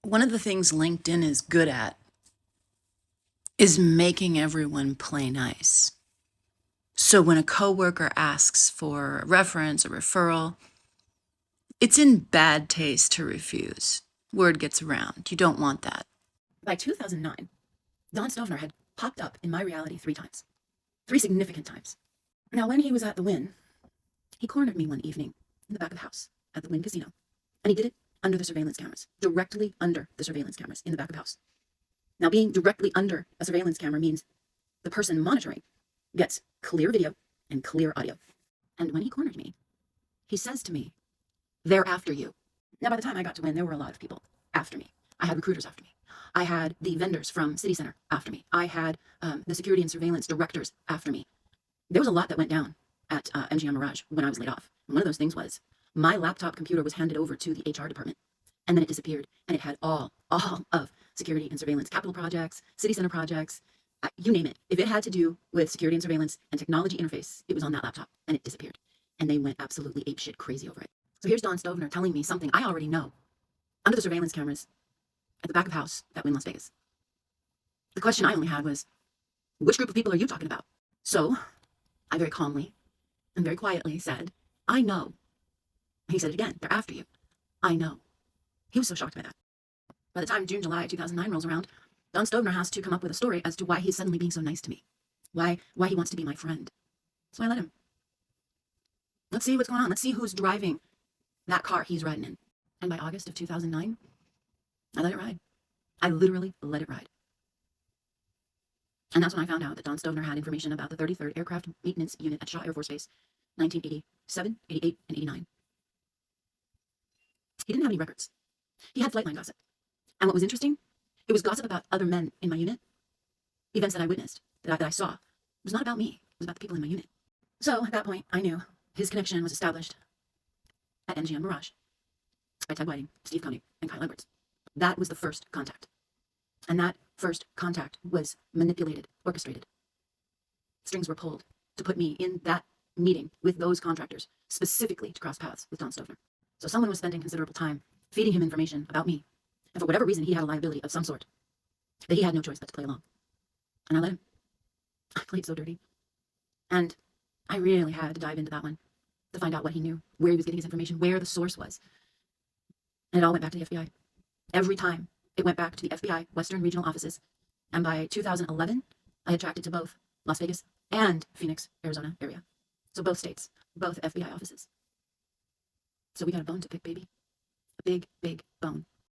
One of the things LinkedIn is good at is making everyone play nice. So when a coworker asks for a reference or referral, it's in bad taste to refuse. Word gets around. You don't want that. By 2009, Don Stovner had popped up in my reality 3 times. 3 significant times. Now, when he was at the Wynn, he cornered me one evening in the back of the house at the Wynn Casino. And he did it under the surveillance cameras, directly under the surveillance cameras in the back of the house. Now, being directly under a surveillance camera means the person monitoring gets clear video and clear audio. And when he cornered me, he says to me, "They're after you." Now, by the time I got to Wynn, there were a lot of people after me. I had recruiters after me. I had the vendors from City Center after me. I had the security and surveillance directors after me. There was a lot that went down at MGM Mirage when I was laid off. And one of those things was my laptop computer was handed over to the HR department, and then it disappeared, and it had all of security and surveillance capital projects, City Center projects, you name it. If it had to do with security and surveillance and technology interface, it was on that laptop, and it disappeared. And they went absolutely apeshit crazy over it. So here's Don Stovner telling me something I already know under the surveillance cameras at the back of the house at Wynn Las Vegas. The question I only had was, which group of people are you talking about? So I very calmly and very quietly said, "I know." He said it again, "They're after you." "I know." He was so shocked by that. By the time June, July 2009 rolls around, Don Stovner has to come up with a story as to why he's suddenly being so nice to me. Why he wants to be my friend. So I let him. Let's see what's going on. Let's see who's driving that car he's riding in. And by August of 2009, I let it ride. I literally let it ride. And that's when I found out that Don Stovner had information about the 33rd Aircraft Maintenance Unit at Shaw Air Force Base, 1987, 88, and 89. He didn't have any records. He had flight line gossip. And what was interesting, it was gossip about other men in my unit, events that I witnessed, that I saw. It was not about me. It was about the people in my unit. So at that point, I knew his connection was established at MGM Mirage by Ted Whiting, Steve Koenig, and Kyle Edwards. That was the first contact. And that first contact was manipulated, orchestrated. Strings were pulled to put me in that meeting with those contractors, specifically to cross paths with Don Stovner. So someone was spending considerable time feeding him information about me. And for whatever reason, he had a liability of some sort that he had no choice but to play along. And I let him. I played so dirty. And I really had to dive into that one to find out what he knew, where he was getting his information, where the source was. And it all went back to the FBI. Every time it went back to the FBI Western Regional offices. And by 2011, I had tracked it to both Las Vegas and Phoenix, Arizona area. So both states, both FBI offices. So we got a bone to pick, baby. A big, big bone.